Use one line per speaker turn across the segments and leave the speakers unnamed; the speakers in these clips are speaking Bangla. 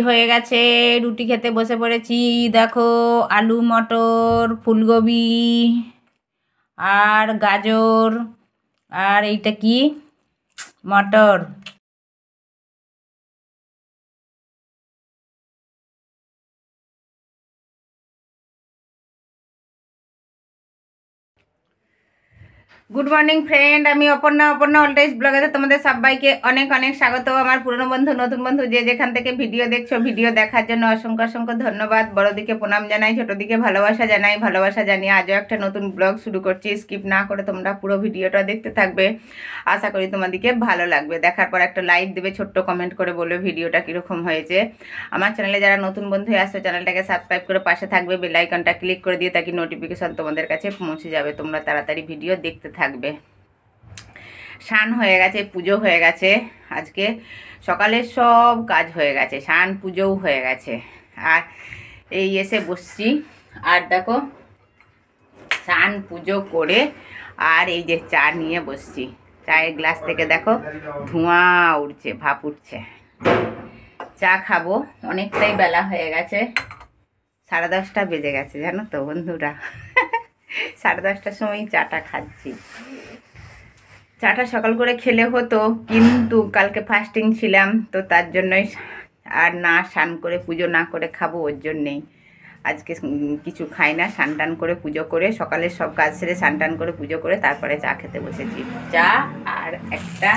হয়ে গেছে, রুটি খেতে বসে পড়েছি। দেখো, আলু মটর ফুলকপি আর গাজর আর এইটা কি মটর। গুড মর্নিং ফ্রেন্ড, আমি অপর্ণা অলটাইজ ব্লগেতে তোমাদের সবাইকে অনেক অনেক স্বাগত। আমার পুরনো বন্ধু নতুন বন্ধু যে যেখান থেকে ভিডিও দেখছো, ভিডিও দেখার জন্য অসংখ্য অসংখ্য ধন্যবাদ। বড়দিকে প্রণাম জানাই, ছোটোদিকে ভালোবাসা জানাই। ভালোবাসা জানিয়ে আজও একটা নতুন ব্লগ শুরু করছি। স্কিপ না করে তোমরা পুরো ভিডিওটা দেখতে থাকবে, আশা করি তোমাদেরকে ভালো লাগবে। দেখার পর একটা লাইক দেবে, ছোট্ট কমেন্ট করে বলবে ভিডিওটা কীরকম হয়েছে। আমার চ্যানেলে যারা নতুন বন্ধু আসছো, চ্যানেলটাকে সাবস্ক্রাইব করে পাশে থাকবে, বেল আইকনটা ক্লিক করে দিয়ে তাকে নোটিফিকেশন তোমাদের কাছে পৌঁছে যাবে, তোমরা তাড়াতাড়ি ভিডিও দেখতে থাকবে। স্নান হয়ে গেছে, পুজো হয়ে গেছে, আজকে সকালের সব কাজ হয়ে গেছে, স্নান পুজোও হয়ে গেছে। আর এই এসে বসছি, আর দেখো স্নান পুজো করে আর এই যে চা নিয়ে বসছি। চায়ের গ্লাস থেকে দেখো ধোঁয়া উঠছে, ভাপ উঠছে। চা খাবো, অনেকটাই বেলা হয়ে গেছে, 10:30 বেজে গেছে জানো তো বন্ধুরা। 10:30টার সময় চাটা খাচ্ছি। চাটা সকাল করে খেলে হতো, কিন্তু কালকে ফাস্টিং ছিলাম, তো তার জন্যই আর না স্নান করে পুজো না করে খাবো, ওর জন্যেই আজকে কিছু খাই না। স্নান টান করে পুজো করে, সকালের সব কাজ সেরে স্নান টান করে পুজো করে তারপরে চা খেতে বসেছি। চা আর একটা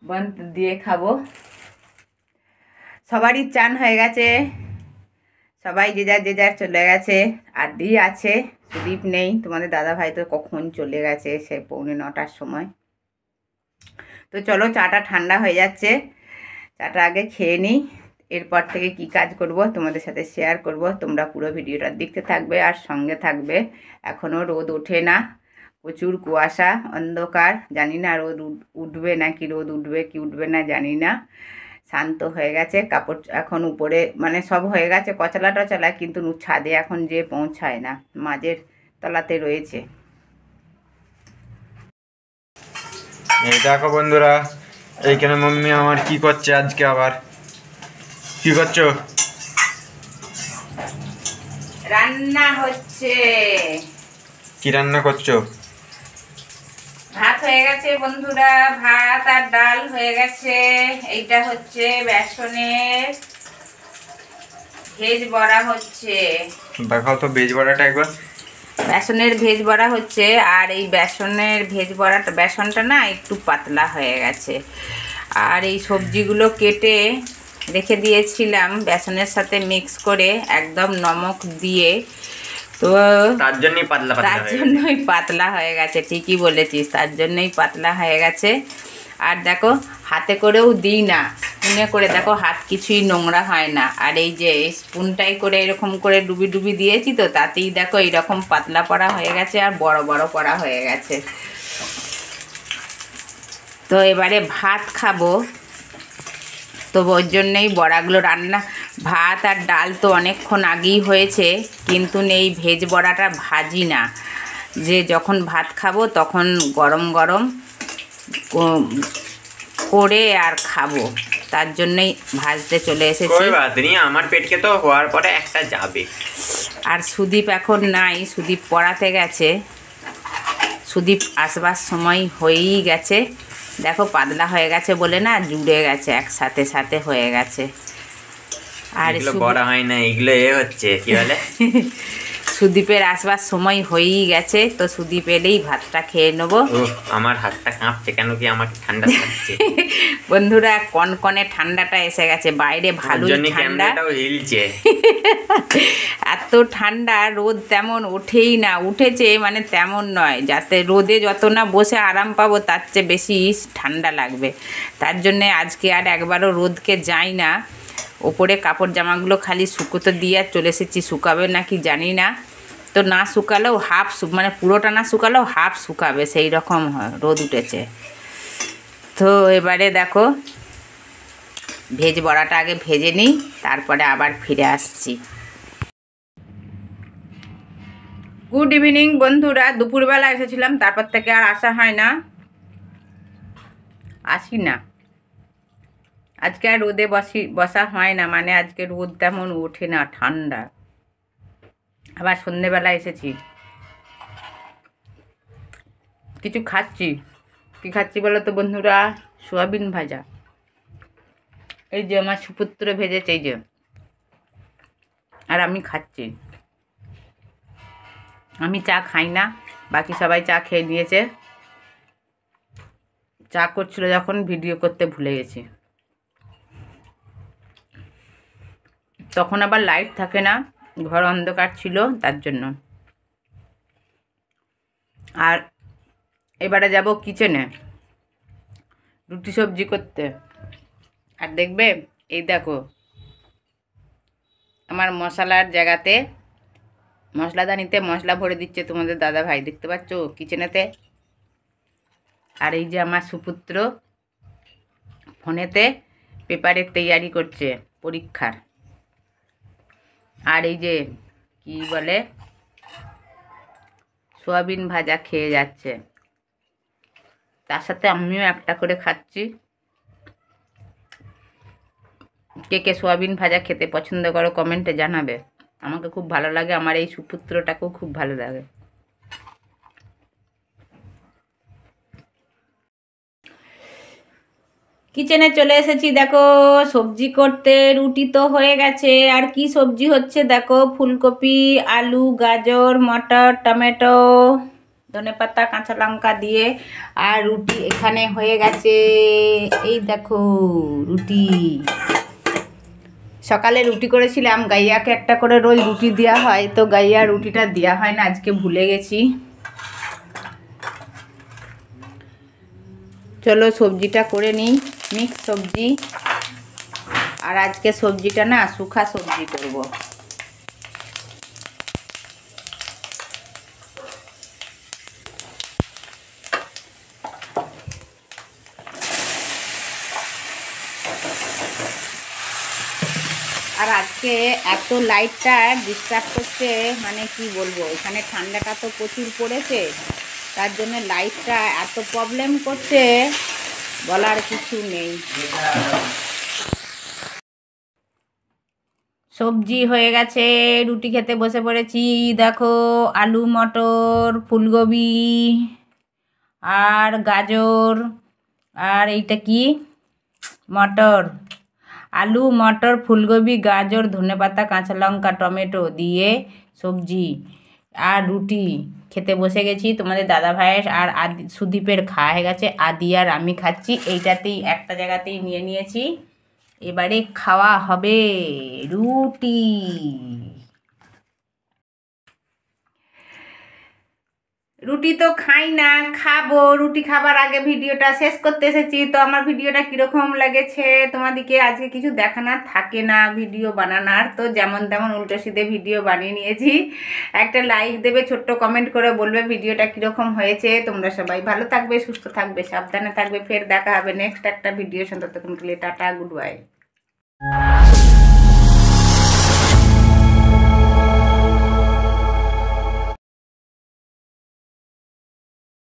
বন্ধ দিয়ে খাবো। সবারই চান হয়ে গেছে, সবাই যে যার চলে গেছে। আর দি আছে, সুদীপ নেই। তোমাদের দাদা ভাই তো কখন চলে গেছে, সে 8:45টার সময়। তো চলো, চাটা ঠান্ডা হয়ে যাচ্ছে, চাটা আগে খেয়ে নিই, এরপর থেকে কি কাজ করব তোমাদের সাথে শেয়ার করব। তোমরা পুরো ভিডিওটা দেখতে থাকবে আর সঙ্গে থাকবে। এখনও রোদ ওঠে না, প্রচুর কুয়াশা, অন্ধকার, জানি না রোদ উঠবে নাকি রোদ উঠবে কি উঠবে না জানি না। শান্ত হয়ে গেছে, কাপড় এখন উপরে মানে সব হয়ে গেছে কচলা টচলা, কিন্তু ছাদে এখন যে পৌঁছায় না, মাঝের তলাতে রয়েছে।
এই দেখো বন্ধুরা, এইখানে মাম্মি আমার কি করছে, আজকে আবার কি করছো?
রান্না হচ্ছে।
কি রান্না করছো?
ভাত হয়ে গেছে বন্ধুরা, ভাত আর ডাল হয়ে গেছে। এইটা হচ্ছে বেসনের ভেজ বড়া হচ্ছে।
দেখাও তো ভেজ বড়াটা একবার।
বেসনের ভেজ বড়া হচ্ছে, আর এই বেসনের ভেজ বড়াটা, বেসনটা না একটু পাতলা হয়ে গেছে। আর এই সবজিগুলো কেটে রেখে দিয়েছিলাম বেসনের সাথে মিক্স করে, একদম নমক দিয়ে, তো
তার জন্যই
পাতলা হয়ে গেছে। ঠিকই বলেছিস, তার জন্যই পাতলা হয়ে গেছে। আর দেখো, হাতে করেও দিই না, স্পুনে করে, দেখো হাত কিছুই নোংরা হয় না। আর এই যে স্পুনটাই করে এরকম করে ডুবি ডুবি দিয়েছি, তো তাতেই দেখো এইরকম পাতলা পড়া হয়ে গেছে আর বড় বড় পড়া হয়ে গেছে। তো এবারে ভাত খাবো, তো ওর জন্যেই বড়াগুলো রান্না। ভাত আর ডাল তো অনেকক্ষণ আগেই হয়েছে, কিন্তু এই ভেজ বড়াটা ভাজি না, যে যখন ভাত খাবো তখন গরম গরম করে আর খাবো, তার জন্যই ভাজতে চলে এসেছি।
আমার পেটকে তো হওয়ার পরে একটা যাবে।
আর সুদীপ এখন নাই, সুদীপ পড়াতে গেছে, সুদীপ আসবার সময় হয়েই গেছে। দেখো পাতলা হয়ে গেছে বলে না, জুড়ে গেছে, একসাথে সাথে হয়ে গেছে। আর
বড়া হয় না, এগুলো হচ্ছে কি বলে
সুদীপের আসবার সময় হয়েই গেছে, তো সুদীপ এলেই ভাতটা খেয়ে নেবো।
আমার হাতটা কাঁপছে, কেন কি আমাকে ঠান্ডা লাগছে।
বন্ধুরা, কনকনে ঠান্ডাটা এসে গেছে, বাইরে ভালোই ঠান্ডা,
হিলছে।
এত ঠান্ডা, রোদ তেমন ওঠেই না, উঠেছে মানে তেমন নয়, যাতে রোদে যত না বসে আরাম পাবো তার চেয়ে বেশি ঠান্ডা লাগবে। তার জন্যে আজকে আর একবারও রোদকে যাই না, ওপরে কাপড় জামাগুলো খালি শুকোতে দিয়ে আর চলে এসেছি। শুকাবে নাকি জানি না, তো না শুকালেও হাফ, মানে পুরোটা না শুকালেও হাফ শুকাবে, সেই রকম রোদ উঠেছে। তো এবারে দেখো, ভেজ বড়াটা আগে ভেজে নিই, তারপরে আবার ফিরে আসছি। গুড ইভিনিং বন্ধুরা। দুপুরবেলা এসেছিলাম, তারপর থেকে আর আসা হয় না, আসি না। আজকে আর রোদে বসা হয় না, মানে আজকে রোদ তেমন ওঠে না, ঠান্ডা। আবার সন্ধেবেলা এসেছি, কিছু খাচ্ছি। কি খাচ্ছি বলো তো বন্ধুরা? সোয়াবিন ভাজা। এই যে আমার সুপুত্র ভেজেছে, এই যে, আর আমি খাচ্ছি। আমি চা খাই না, বাকি সবাই চা খেয়ে নিয়েছে। চা করছিল যখন ভিডিও করতে ভুলে গেছি। তখন আবার লাইট থাকে না, ঘর অন্ধকার ছিল, তার জন্য। আর এবারে যাব কিচেনে রুটি সবজি করতে। আর দেখবে, এই দেখো আমার মশলার জায়গাতে, মশলাদানিতে মশলা ভরে দিচ্ছে তোমাদের দাদা ভাই, দেখতে পাচ্ছ কিচেনেতে। আর এই যে আমার সুপুত্র ফোনেতে পেপারের তৈয়ারি করছে পরীক্ষার। আর এই যে কি বলে, সোয়াবিন ভাজা খেয়ে যাচ্ছে, তার সাথে আমিও একটা করে খাচ্ছি। কে কে সোয়াবিন ভাজা খেতে পছন্দ করো কমেন্টে জানাবে। আমাকে খুব ভালো লাগে, আমার এই সুপুত্রটাকেও খুব ভালো লাগে। কিচেনে চলে এসেছি, দেখো সবজি করতে। রুটি তো হয়ে গেছে, আর কি সবজি হচ্ছে দেখো, ফুলকপি, আলু, গাজর, মটর, টমেটো, ধনেপাতা, কাঁচা লঙ্কা দিয়ে। আর রুটি এখানে হয়ে গেছে, এই দেখো রুটি। সকালে রুটি করেছিলাম, গাইয়াকে একটা করে রোজ রুটি দেওয়া হয়, তো গাইয়া রুটিটা দেওয়া হয় না, আজকে ভুলে গেছি। চলো সবজিটা করে নিই, মিক্স সবজি। আর আজকে সবজিটা না শুকা সবজি করব। আর আজকে এত লাইটটা ডিস্টার্ব করছে, মানে কি বলবো, এখানে ঠান্ডাটা তো প্রচুর পড়েছে, তার জন্য লাইটটা এত প্রবলেম করছে, বলার কিছু নেই। সবজি হয়ে গেছে, রুটি খেতে বসে পড়েছি। দেখো আলু, মটর, ফুলকপি আর গাজর, আর এইটা কি, মটর, আলু, মটর, ফুলকপি, গাজর, ধনেপাতা, কাঁচা লঙ্কা, টমেটো দিয়ে সবজি আর রুটি খেতে বসে গেছি। তোমাদের দাদা ভাইয়ের আর সুদীপের খাওয়া হয়ে গেছে, আদি আর আমি খাচ্ছি। এইটাতেই একটা জায়গাতেই নিয়ে নিয়েছি, এবারে খাওয়া হবে রুটি। রুটি তো খাই না, খাবো। রুটি খাবার আগে ভিডিওটা শেষ করতে এসেছি। তো আমার ভিডিওটা কীরকম লেগেছে তোমাদেরকে, আজকে কিছু দেখানোর থাকে না ভিডিও বানানোর, তো যেমন তেমন উল্টো সিধে ভিডিও বানিয়ে নিয়েছি। একটা লাইক দেবে, ছোট্ট কমেন্ট করে বলবে ভিডিওটা কীরকম হয়েছে। তোমরা সবাই ভালো থাকবে, সুস্থ থাকবে, সাবধানে থাকবে। ফের দেখা হবে নেক্সট একটা ভিডিও সঙ্গে। তখন টাটা, গুড বাই।